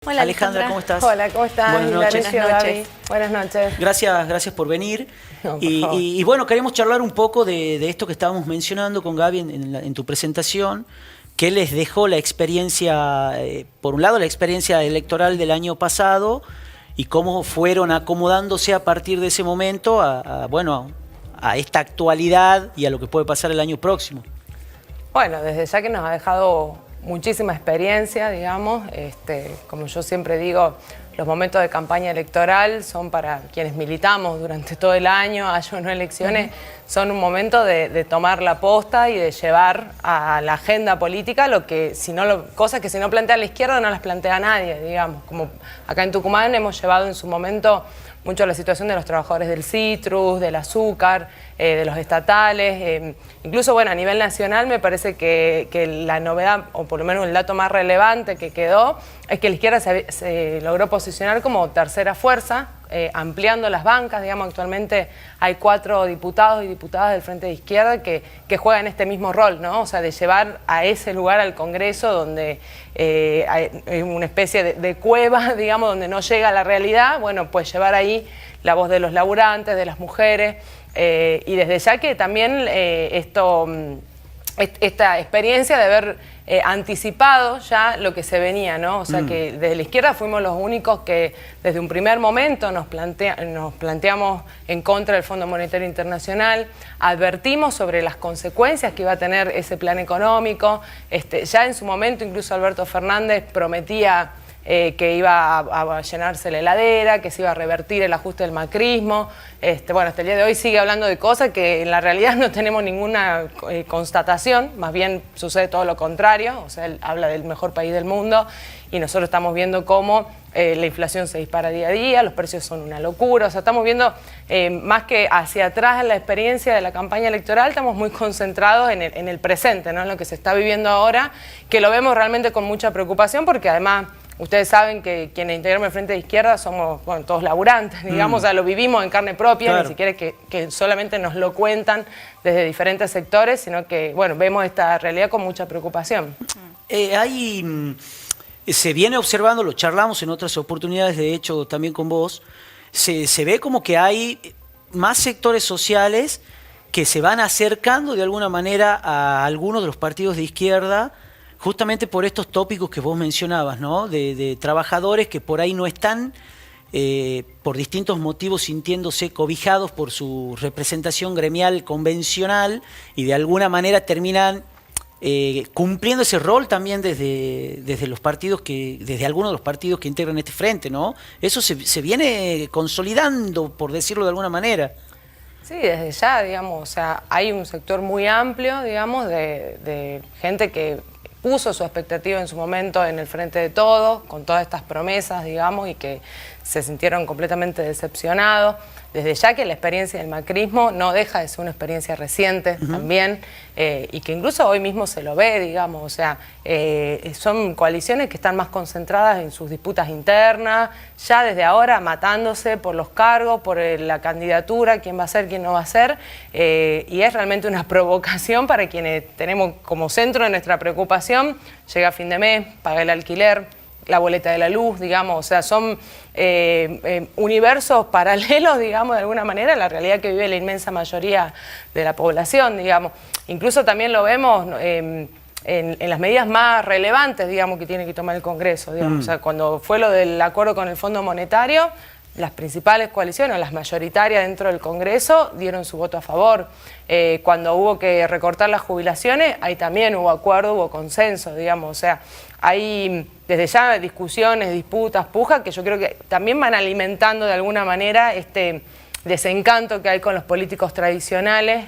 Hola Alejandra, ¿cómo estás? Hola, ¿cómo estás? Buenas noches. Buenas noches. Buenas noches. Buenas noches. Gracias por venir. No, por Y, favor. y bueno, queremos charlar un poco de esto que estábamos mencionando con Gaby en tu presentación, que les dejó la experiencia, por un lado la experiencia electoral del año pasado y cómo fueron acomodándose a partir de ese momento a esta actualidad y a lo que puede pasar el año próximo. Bueno, desde ya que nos ha dejado muchísima experiencia, digamos. Como yo siempre digo, los momentos de campaña electoral son para quienes militamos durante todo el año, haya o no elecciones, son un momento de tomar la posta y de llevar a la agenda política cosas que si no plantea la izquierda no las plantea nadie, digamos. Como acá en Tucumán hemos llevado en su momento mucho la situación de los trabajadores del citrus, del azúcar, de los estatales. Incluso, bueno, a nivel nacional me parece que la novedad, o por lo menos el dato más relevante que quedó, es que la izquierda se logró posicionar como tercera fuerza, ampliando las bancas. Digamos, actualmente hay 4 diputados y diputadas del Frente de Izquierda que juegan este mismo rol, ¿no? O sea, de llevar a ese lugar al Congreso donde hay una especie de cueva, digamos, donde no llega la realidad. Bueno, pues llevar ahí la voz de los laburantes, de las mujeres, y desde ya que también esta experiencia de haber anticipado ya lo que se venía, ¿no? O sea, que desde la izquierda fuimos los únicos que desde un primer momento nos planteamos en contra del Fondo Monetario Internacional, advertimos sobre las consecuencias que iba a tener ese plan económico. Ya en su momento incluso Alberto Fernández prometía que iba a llenarse la heladera, que se iba a revertir el ajuste del macrismo. Bueno, hasta el día de hoy sigue hablando de cosas que en la realidad no tenemos ninguna constatación, más bien sucede todo lo contrario. O sea, él habla del mejor país del mundo y nosotros estamos viendo cómo la inflación se dispara día a día, los precios son una locura. O sea, estamos viendo más que hacia atrás en la experiencia de la campaña electoral, estamos muy concentrados en el presente, ¿no? En lo que se está viviendo ahora, que lo vemos realmente con mucha preocupación porque además ustedes saben que quienes integramos el Frente de Izquierda somos, bueno, todos laburantes, digamos, o sea, lo vivimos en carne propia, claro. Ni siquiera que solamente nos lo cuentan desde diferentes sectores, sino que, bueno, vemos esta realidad con mucha preocupación. Se viene observando, lo charlamos en otras oportunidades, de hecho, también con vos, se ve como que hay más sectores sociales que se van acercando de alguna manera a algunos de los partidos de izquierda, justamente por estos tópicos que vos mencionabas, ¿no? De trabajadores que por ahí no están, por distintos motivos, sintiéndose cobijados por su representación gremial convencional y de alguna manera terminan cumpliendo ese rol también desde los partidos desde algunos de los partidos que integran este frente, ¿no? Eso se viene consolidando, por decirlo de alguna manera. Sí, desde ya, digamos, o sea, hay un sector muy amplio, digamos, de gente que puso su expectativa en su momento en el Frente de Todos, con todas estas promesas, digamos, y que se sintieron completamente decepcionados. Desde ya que la experiencia del macrismo no deja de ser una experiencia reciente también, y que incluso hoy mismo se lo ve, digamos, o sea, son coaliciones que están más concentradas en sus disputas internas, ya desde ahora matándose por los cargos, por la candidatura, quién va a ser, quién no va a ser, y es realmente una provocación para quienes tenemos como centro de nuestra preocupación, llega a fin de mes, paga el alquiler, la boleta de la luz, digamos, o sea, son universos paralelos, digamos, de alguna manera, a la realidad que vive la inmensa mayoría de la población, digamos. Incluso también lo vemos en las medidas más relevantes, digamos, que tiene que tomar el Congreso, digamos. O sea, cuando fue lo del acuerdo con el Fondo Monetario, las principales coaliciones, las mayoritarias dentro del Congreso, dieron su voto a favor. Cuando hubo que recortar las jubilaciones, ahí también hubo acuerdo, hubo consenso, digamos. O sea, hay desde ya discusiones, disputas, pujas, que yo creo que también van alimentando de alguna manera este desencanto que hay con los políticos tradicionales,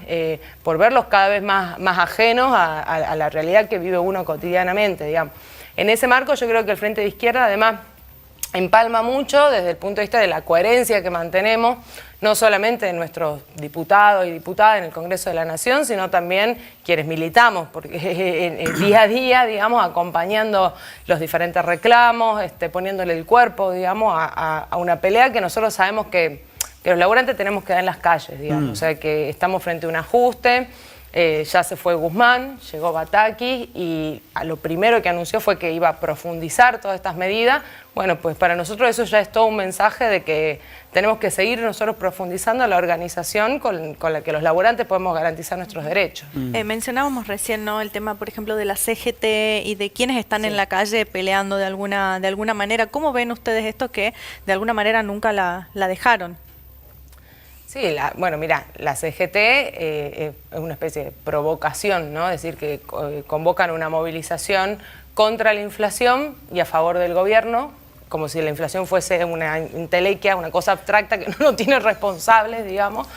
por verlos cada vez más ajenos a la realidad que vive uno cotidianamente, digamos. En ese marco yo creo que el Frente de Izquierda, además, empalma mucho desde el punto de vista de la coherencia que mantenemos, no solamente de nuestros diputados y diputadas en el Congreso de la Nación, sino también quienes militamos, porque día a día, digamos, acompañando los diferentes reclamos, poniéndole el cuerpo, digamos, a una pelea que nosotros sabemos que los laburantes tenemos que dar en las calles, digamos, o sea, que estamos frente a un ajuste, ya se fue Guzmán, llegó Bataki y lo primero que anunció fue que iba a profundizar todas estas medidas. Bueno, pues para nosotros eso ya es todo un mensaje de que tenemos que seguir nosotros profundizando la organización con la que los laburantes podemos garantizar nuestros derechos. Mencionábamos recién, ¿no?, el tema, por ejemplo, de la CGT y de quienes están en la calle peleando de alguna manera. ¿Cómo ven ustedes esto que de alguna manera nunca la dejaron? Sí, bueno, mira, la CGT es una especie de provocación, ¿no? Es decir, que convocan una movilización contra la inflación y a favor del gobierno, como si la inflación fuese una entelequia, una cosa abstracta que no tiene responsables, digamos,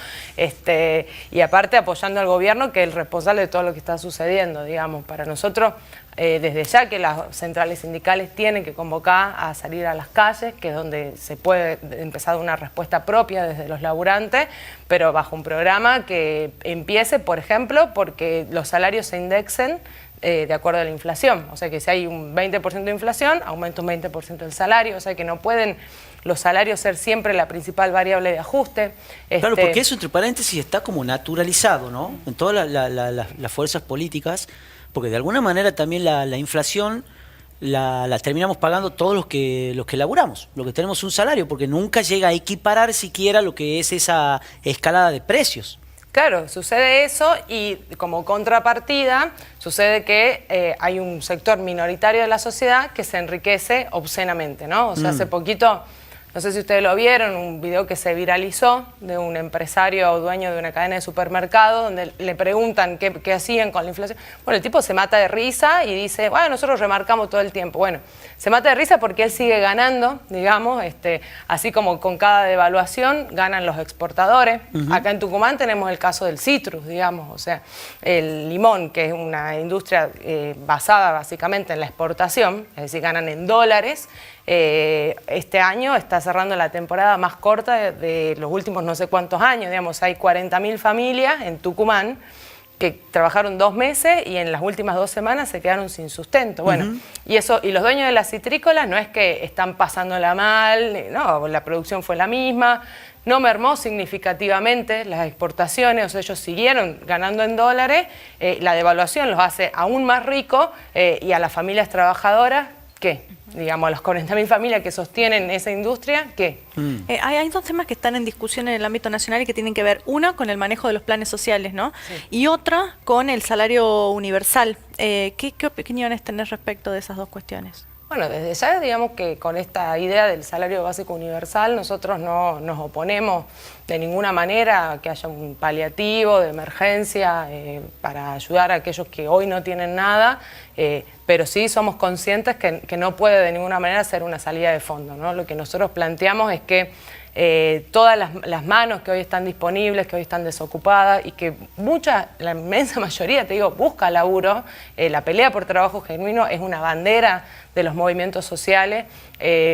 y aparte apoyando al gobierno, que es el responsable de todo lo que está sucediendo, digamos. Para nosotros, desde ya que las centrales sindicales tienen que convocar a salir a las calles, que es donde se puede empezar una respuesta propia desde los laburantes, pero bajo un programa que empiece, por ejemplo, porque los salarios se indexen de acuerdo a la inflación. O sea que si hay un 20% de inflación, aumenta un 20% el salario. O sea que no pueden los salarios ser siempre la principal variable de ajuste. Claro, porque eso, entre paréntesis, está como naturalizado, ¿no? En todas las fuerzas políticas, porque de alguna manera también la inflación la terminamos pagando todos los que laburamos, los que tenemos un salario, porque nunca llega a equiparar siquiera lo que es esa escalada de precios. Claro, sucede eso y como contrapartida sucede que hay un sector minoritario de la sociedad que se enriquece obscenamente, ¿no? O sea, hace poquito, no sé si ustedes lo vieron, un video que se viralizó de un empresario o dueño de una cadena de supermercado donde le preguntan qué hacían con la inflación. Bueno, el tipo se mata de risa y dice, bueno, nosotros remarcamos todo el tiempo. Bueno, se mata de risa porque él sigue ganando, digamos, así como con cada devaluación ganan los exportadores. Acá en Tucumán tenemos el caso del citrus, digamos, o sea, el limón, que es una industria basada básicamente en la exportación, es decir, ganan en dólares. Este año está cerrando la temporada más corta de los últimos no sé cuántos años, digamos, hay 40.000 familias en Tucumán que trabajaron 2 meses y en las últimas 2 semanas se quedaron sin sustento. Bueno, y los dueños de las citrícolas no es que están pasándola mal, no, la producción fue la misma, no mermó significativamente las exportaciones, o sea, ellos siguieron ganando en dólares, la devaluación los hace aún más ricos y a las familias trabajadoras, ¿qué? Digamos, a las 40.000 familias que sostienen esa industria, ¿qué? Hay 2 temas que están en discusión en el ámbito nacional y que tienen que ver, una, con el manejo de los planes sociales, ¿no? Sí. Y otra, con el salario universal. ¿Qué opiniones tenés respecto de esas 2 cuestiones? Bueno, desde ya digamos que con esta idea del salario básico universal nosotros no nos oponemos de ninguna manera a que haya un paliativo de emergencia para ayudar a aquellos que hoy no tienen nada, pero sí somos conscientes que no puede de ninguna manera ser una salida de fondo, ¿no? Lo que nosotros planteamos es que todas las manos que hoy están disponibles, que hoy están desocupadas y que la inmensa mayoría, te digo, busca laburo, la pelea por trabajo genuino es una bandera de los movimientos sociales.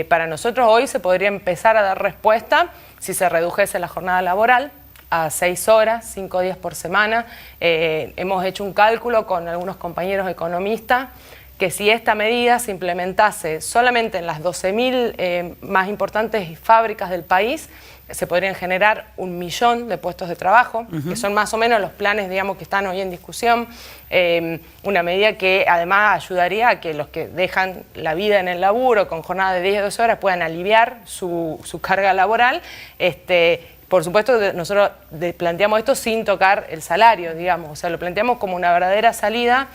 Para nosotros hoy se podría empezar a dar respuesta si se redujese la jornada laboral a 6 horas, 5 días por semana. Hemos hecho un cálculo con algunos compañeros economistas que si esta medida se implementase solamente en las 12.000 más importantes fábricas del país, se podrían generar 1 millón de puestos de trabajo, que son más o menos los planes, digamos, que están hoy en discusión. Una medida que además ayudaría a que los que dejan la vida en el laburo con jornada de 10 o 12 horas puedan aliviar su carga laboral. Por supuesto, nosotros planteamos esto sin tocar el salario, digamos, o sea, lo planteamos como una verdadera salida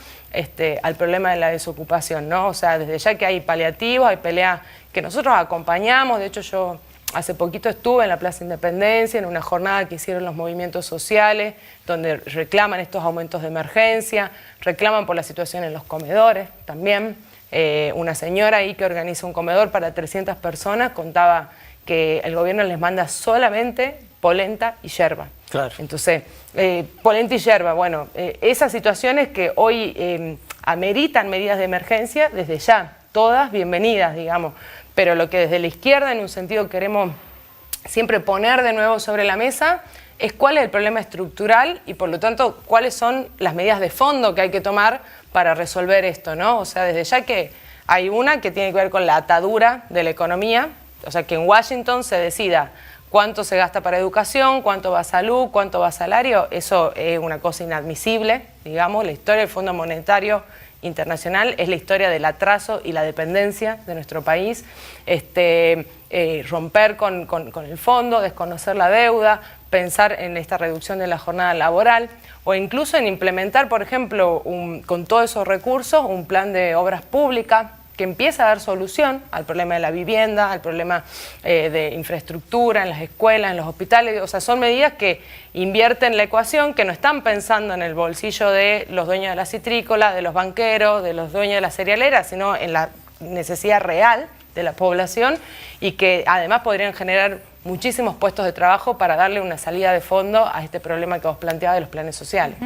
al problema de la desocupación, ¿no? O sea, desde ya que hay paliativos, hay peleas que nosotros acompañamos. De hecho, yo hace poquito estuve en la Plaza Independencia en una jornada que hicieron los movimientos sociales, donde reclaman estos aumentos de emergencia, reclaman por la situación en los comedores también. Una señora ahí que organiza un comedor para 300 personas contaba que el gobierno les manda solamente polenta y yerba. Claro. Entonces, polenta y yerba, bueno, esas situaciones que hoy ameritan medidas de emergencia, desde ya, todas bienvenidas, digamos, pero lo que desde la izquierda en un sentido queremos siempre poner de nuevo sobre la mesa es cuál es el problema estructural y por lo tanto cuáles son las medidas de fondo que hay que tomar para resolver esto, ¿no? O sea, desde ya que hay una que tiene que ver con la atadura de la economía, o sea, que en Washington se decida cuánto se gasta para educación, cuánto va a salud, cuánto va a salario. Eso es una cosa inadmisible, digamos. La historia del Fondo Monetario Internacional es la historia del atraso y la dependencia de nuestro país. Romper con el fondo, desconocer la deuda, pensar en esta reducción de la jornada laboral o incluso en implementar, por ejemplo, con todos esos recursos, un plan de obras públicas que empieza a dar solución al problema de la vivienda, al problema de infraestructura en las escuelas, en los hospitales. O sea, son medidas que invierten la ecuación, que no están pensando en el bolsillo de los dueños de la citrícola, de los banqueros, de los dueños de la cerealera, sino en la necesidad real de la población y que además podrían generar muchísimos puestos de trabajo para darle una salida de fondo a este problema que vos planteabas de los planes sociales.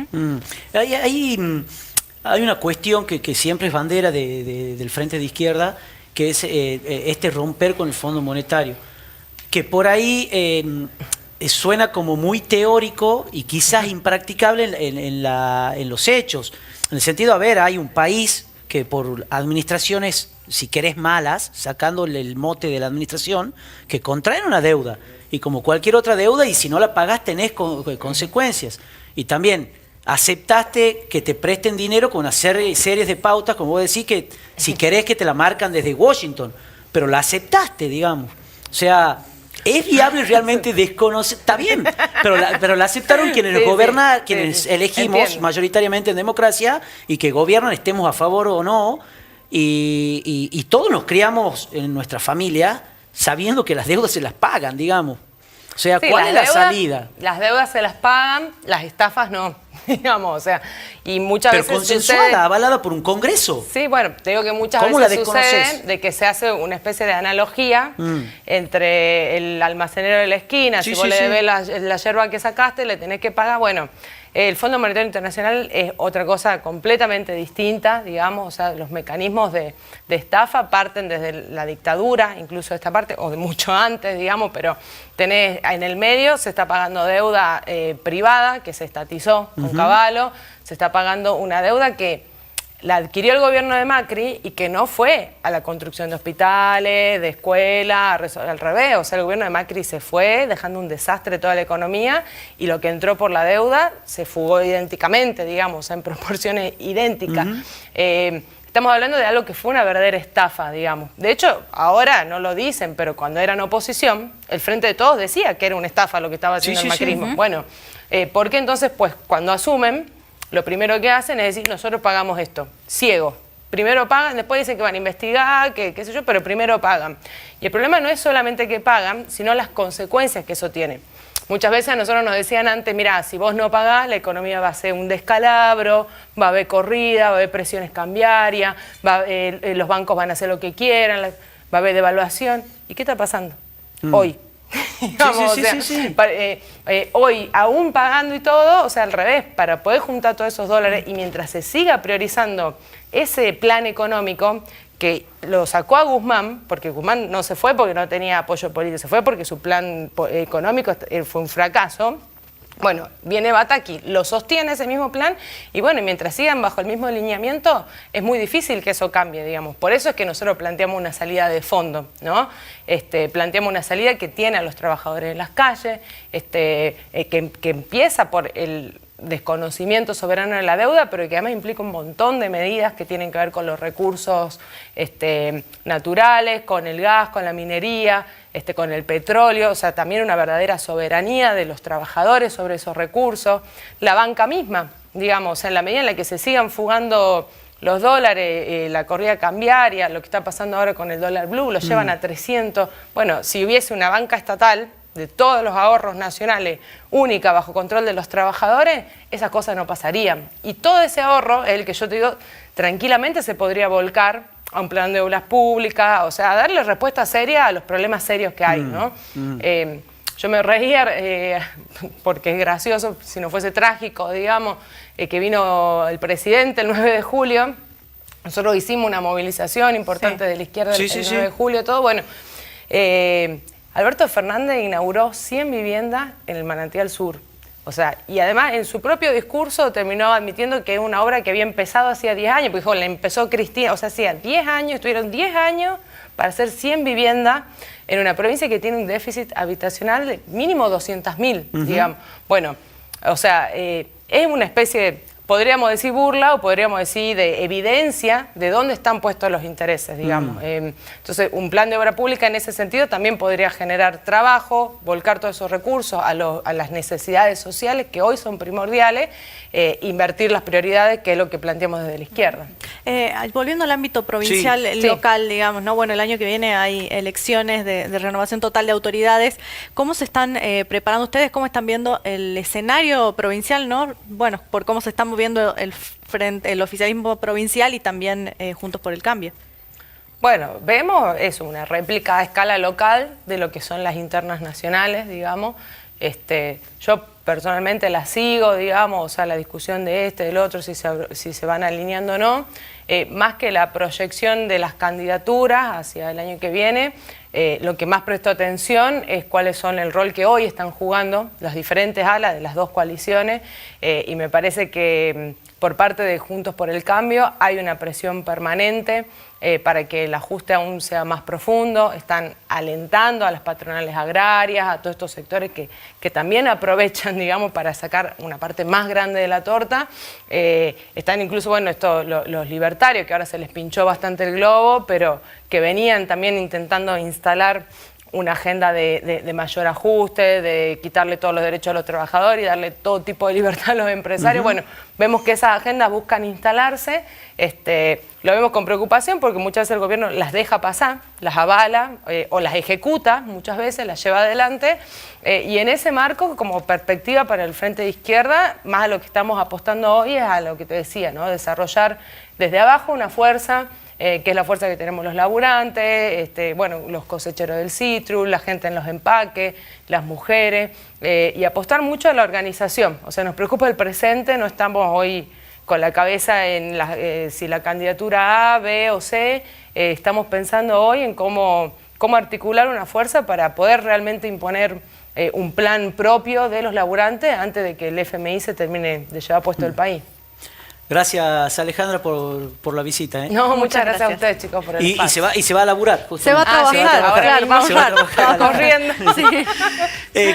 Hay una cuestión que siempre es bandera del Frente de Izquierda, que es este romper con el Fondo Monetario, que por ahí suena como muy teórico y quizás impracticable en los hechos. En el sentido, a ver, hay un país que por administraciones, si querés malas, sacándole el mote de la administración, que contraen una deuda, y como cualquier otra deuda, y si no la pagás tenés consecuencias. Y también aceptaste que te presten dinero con una series de pautas, como vos decís, que si querés que te la marcan desde Washington, pero la aceptaste, digamos. O sea, ¿es viable realmente desconocer? Está bien, pero la aceptaron quienes gobiernan, quienes elegimos Entiendo. mayoritariamente en democracia y que gobiernan, estemos a favor o no, y todos nos criamos en nuestra familia sabiendo que las deudas se las pagan, digamos. O sea, ¿cuál es la salida? Las deudas se las pagan, las estafas no, digamos, o sea, y muchas Pero veces consensuada, sucede... avalada por un Congreso. Sí, bueno, te digo que muchas ¿Cómo la veces desconoces? sucede de que se hace una especie de analogía entre el almacenero de la esquina, Sí, si vos sí, le sí. debes la yerba que sacaste, le tenés que pagar, bueno... El Fondo Monetario Internacional es otra cosa completamente distinta, digamos, o sea, los mecanismos de estafa parten desde la dictadura, incluso de esta parte, o de mucho antes, digamos, pero tenés en el medio, se está pagando deuda privada, que se estatizó con Cavallo, se está pagando una deuda que la adquirió el gobierno de Macri y que no fue a la construcción de hospitales, de escuelas, al revés. O sea, el gobierno de Macri se fue dejando un desastre toda la economía y lo que entró por la deuda se fugó idénticamente, digamos, en proporciones idénticas. Estamos hablando de algo que fue una verdadera estafa, digamos. De hecho, ahora no lo dicen, pero cuando eran oposición, el Frente de Todos decía que era una estafa lo que estaba haciendo el macrismo. Bueno, ¿por qué entonces, pues, cuando asumen, lo primero que hacen es decir, nosotros pagamos esto, ciego. Primero pagan, después dicen que van a investigar, que qué sé yo, pero primero pagan. Y el problema no es solamente que pagan, sino las consecuencias que eso tiene. Muchas veces a nosotros nos decían antes, mirá, si vos no pagás, la economía va a ser un descalabro, va a haber corrida, va a haber presiones cambiarias, los bancos van a hacer lo que quieran, va a haber devaluación. ¿Y qué está pasando hoy? Vamos, Sí. Hoy, aún pagando y todo, o sea, al revés, para poder juntar todos esos dólares y mientras se siga priorizando ese plan económico que lo sacó a Guzmán, porque Guzmán no se fue porque no tenía apoyo político, se fue porque su plan económico fue un fracaso. Bueno, viene Bataki, lo sostiene ese mismo plan y bueno, mientras sigan bajo el mismo lineamiento, es muy difícil que eso cambie, digamos. Por eso es que nosotros planteamos una salida de fondo, ¿no? Planteamos una salida que tiene a los trabajadores en las calles, que empieza por el desconocimiento soberano de la deuda, pero que además implica un montón de medidas que tienen que ver con los recursos naturales, con el gas, con la minería, con el petróleo, o sea, también una verdadera soberanía de los trabajadores sobre esos recursos, la banca misma, digamos, en la medida en la que se sigan fugando los dólares, la corrida cambiaria, lo que está pasando ahora con el dólar blue, lo llevan a 300, bueno, si hubiese una banca estatal de todos los ahorros nacionales, única, bajo control de los trabajadores, esas cosas no pasarían. Y todo ese ahorro, el que yo te digo, tranquilamente se podría volcar a un plan de obras públicas, o sea, a darle respuesta seria a los problemas serios que hay, ¿no? Yo me reía, porque es gracioso, si no fuese trágico, digamos, que vino el presidente el 9 de julio, nosotros hicimos una movilización importante de la izquierda el 9 de julio, todo, bueno, Alberto Fernández inauguró 100 viviendas en el Manantial Sur. O sea, y además en su propio discurso terminó admitiendo que es una obra que había empezado hacía 10 años, porque dijo, la empezó Cristina, o sea, hacía 10 años, estuvieron 10 años para hacer 100 viviendas en una provincia que tiene un déficit habitacional de mínimo 200.000, digamos. Bueno, o sea, es una especie de, podríamos decir burla o podríamos decir de evidencia de dónde están puestos los intereses, digamos. Entonces, un plan de obra pública en ese sentido también podría generar trabajo, volcar todos esos recursos a las necesidades sociales que hoy son primordiales, invertir las prioridades, que es lo que planteamos desde la izquierda. Volviendo al ámbito provincial, Sí. local, digamos, ¿no? Bueno, el año que viene hay elecciones de renovación total de autoridades. ¿Cómo se están preparando ustedes? ¿Cómo están viendo el escenario provincial, no? Bueno, por cómo se está moviendo el oficialismo provincial y también Juntos por el Cambio. Bueno, vemos eso, una réplica a escala local de lo que son las internas nacionales, digamos. Yo personalmente la sigo, digamos, o sea, la discusión de del otro, si se van alineando o no. Más que la proyección de las candidaturas hacia el año que viene, lo que más prestó atención es cuáles son el rol que hoy están jugando las diferentes alas de las dos coaliciones, y me parece que por parte de Juntos por el Cambio hay una presión permanente para que el ajuste aún sea más profundo. Están alentando a las patronales agrarias, a todos estos sectores que también aprovechan, digamos, para sacar una parte más grande de la torta. Están incluso, bueno, los libertarios, que ahora se les pinchó bastante el globo, pero que venían también intentando instalar una agenda de mayor ajuste, de quitarle todos los derechos a los trabajadores y darle todo tipo de libertad a los empresarios. Bueno, vemos que esas agendas buscan instalarse, lo vemos con preocupación porque muchas veces el gobierno las deja pasar, las avala o las ejecuta, muchas veces las lleva adelante, y en ese marco, como perspectiva para el Frente de Izquierda, más a lo que estamos apostando hoy es a lo que te decía, ¿no? Desarrollar desde abajo una fuerza, que es la fuerza que tenemos los laburantes, bueno, los cosecheros del citrus, la gente en los empaques, las mujeres, y apostar mucho a la organización. O sea, nos preocupa el presente, no estamos hoy con la cabeza en si la candidatura A, B o C, estamos pensando hoy en cómo articular una fuerza para poder realmente imponer un plan propio de los laburantes antes de que el FMI se termine de llevar puesto el país. Gracias, Alejandra, por la visita. No, muchas gracias a ustedes, chicos, por el espacio. Y se va a laburar. Se va a trabajar, claro, vamos se va a trabajar. corriendo. Sí.